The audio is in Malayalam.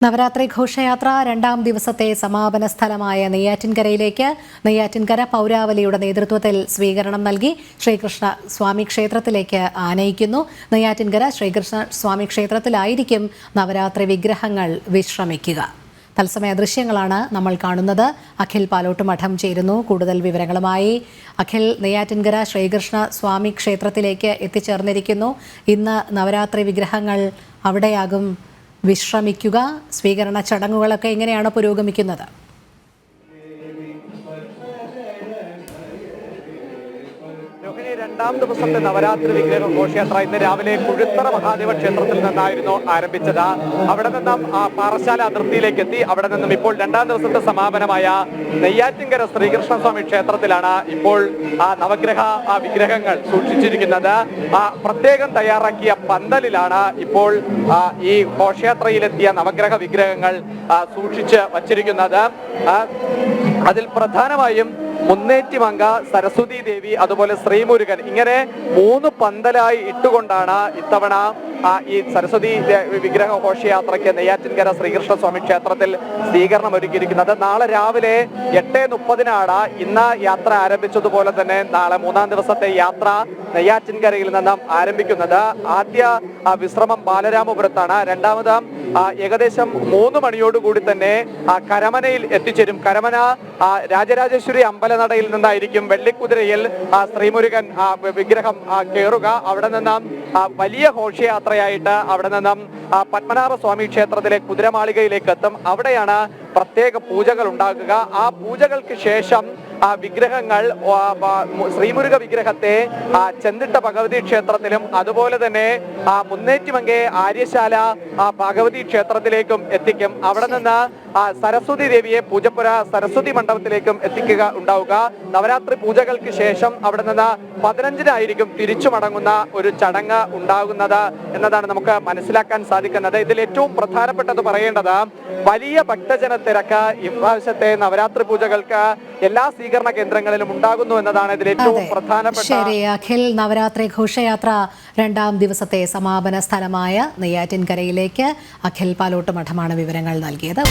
നവരാത്രി ഘോഷയാത്ര രണ്ടാം ദിവസത്തെ സമാപന സ്ഥലമായ നെയ്യാറ്റിൻകരയിലേക്ക് നെയ്യാറ്റിൻകര പൗരാവലിയുടെ നേതൃത്വത്തിൽ സ്വീകരണം നൽകി ശ്രീകൃഷ്ണ സ്വാമി ക്ഷേത്രത്തിലേക്ക് ആനയിക്കുന്നു. നെയ്യാറ്റിൻകര ശ്രീകൃഷ്ണ സ്വാമി ക്ഷേത്രത്തിലായിരിക്കും നവരാത്രി വിഗ്രഹങ്ങൾ വിശ്രമിക്കുക. തത്സമയ ദൃശ്യങ്ങളാണ് നമ്മൾ കാണുന്നത്. അഖിൽ പാലോട്ട് മഠം ചേരുന്നു കൂടുതൽ വിവരങ്ങളുമായി. അഖിൽ, നെയ്യാറ്റിൻകര ശ്രീകൃഷ്ണ സ്വാമി ക്ഷേത്രത്തിലേക്ക് എത്തിച്ചേർന്നിരിക്കുന്നു. ഇന്ന് നവരാത്രി വിഗ്രഹങ്ങൾ അവിടെയാകും വിശ്രമിക്കുക. സ്വീകരണ ചടങ്ങുകളൊക്കെ എങ്ങനെയാണ് പുരോഗമിക്കുന്നത്? രണ്ടാം ദിവസത്തെ നവരാത്രി വിഗ്രഹ ഘോഷയാത്ര ഇന്ന് രാവിലെ കുഴുത്തറ മഹാദേവ ക്ഷേത്രത്തിൽ നിന്നായിരുന്നു ആരംഭിച്ചത്. അവിടെ നിന്നും പാറശാല അതിർത്തിയിലേക്ക് എത്തി. അവിടെ നിന്നും ഇപ്പോൾ രണ്ടാം ദിവസത്തെ സമാപനമായ നെയ്യാറ്റിൻകര ശ്രീകൃഷ്ണസ്വാമി ക്ഷേത്രത്തിലാണ് ഇപ്പോൾ നവഗ്രഹ വിഗ്രഹങ്ങൾ സൂക്ഷിച്ചിരിക്കുന്നത്. പ്രത്യേകം തയ്യാറാക്കിയ പന്തലിലാണ് ഇപ്പോൾ ഈ ഘോഷയാത്രയിലെത്തിയ നവഗ്രഹ വിഗ്രഹങ്ങൾ സൂക്ഷിച്ച് വച്ചിരിക്കുന്നത്. അതിൽ പ്രധാനമായും മുന്നേറ്റിമംഗ, സരസ്വതി ദേവി, അതുപോലെ ശ്രീമുരുകൻ, ഇങ്ങനെ 3 പന്തലായി ഇട്ടുകൊണ്ടാണ് ഇത്തവണ ഈ സരസ്വതി വിഗ്രഹ ഘോഷയാത്രയ്ക്ക് നെയ്യാറ്റിൻകര ശ്രീകൃഷ്ണസ്വാമി ക്ഷേത്രത്തിൽ സ്വീകരണം ഒരുക്കിയിരിക്കുന്നത്. നാളെ രാവിലെ 8:30 ഇന്ന് യാത്ര ആരംഭിച്ചതുപോലെ തന്നെ നാളെ 3-ാം ദിവസത്തെ യാത്ര നെയ്യാറ്റിൻകരയിൽ നിന്നും ആരംഭിക്കുന്നത്. ആദ്യ വിശ്രമം ബാലരാമപുരത്താണ്. രണ്ടാമത് ഏകദേശം 3 മണിയോടുകൂടി തന്നെ കരമനയിൽ എത്തിച്ചേരും. കരമന രാജരാജേശ്വരി അമ്പലനടയിൽ നിന്നായിരിക്കും വെള്ളിക്കുതിരയിൽ ശ്രീമുരുകൻ വിഗ്രഹം കയറുക. അവിടെ നിന്നും വലിയ ഘോഷയാത്രയായിട്ട് അവിടെ നിന്നും പത്മനാഭ സ്വാമി ക്ഷേത്രത്തിലെ കുതിരമാളികയിലേക്ക് എത്തും. അവിടെയാണ് പ്രത്യേക പൂജകൾ ഉണ്ടാകുക. ആ പൂജകൾക്ക് ശേഷം വിഗ്രഹങ്ങൾ ശ്രീമുരുക വിഗ്രഹത്തെ ചെന്തിട്ട ഭഗവതി ക്ഷേത്രത്തിലും അതുപോലെ തന്നെ മുന്നേറ്റിമംഗെ ആര്യശാല ഭഗവതി ക്ഷേത്രത്തിലേക്കും എത്തിക്കും. അവിടെ നിന്ന് സരസ്വതി ദേവിയെ പൂജപ്പുര സരസ്വതി മണ്ഡപത്തിലേക്കും എത്തിക്കുക ഉണ്ടാവുക. നവരാത്രി പൂജകൾക്ക് ശേഷം അവിടെ നിന്ന് 15-നായിരിക്കും തിരിച്ചു മടങ്ങുന്ന ഒരു ചടങ്ങ് ഉണ്ടാകുന്നത് എന്നതാണ് നമുക്ക് മനസ്സിലാക്കാൻ സാധിക്കുന്നത്. ഇതിൽ ഏറ്റവും പ്രധാനപ്പെട്ടത് പറയേണ്ടത് വലിയ ഭക്തജന തിരക്ക് ഇപ്രാവശ്യത്തെ നവരാത്രി പൂജകൾക്ക് എല്ലാ സ്വീകരണ കേന്ദ്രങ്ങളിലും ഉണ്ടാകുന്നു എന്നതാണ് ഇതിൽ ഏറ്റവും പ്രധാനപ്പെട്ട. ശരി അഖിൽ, നവരാത്രി ഘോഷയാത്ര രണ്ടാം ദിവസത്തെ സമാപന സ്ഥലമായ നെയ്യാറ്റിൻകരയിലേക്ക് അഖിൽ പാലോട്ട് മഠമാണ് വിവരങ്ങൾ നൽകിയത്.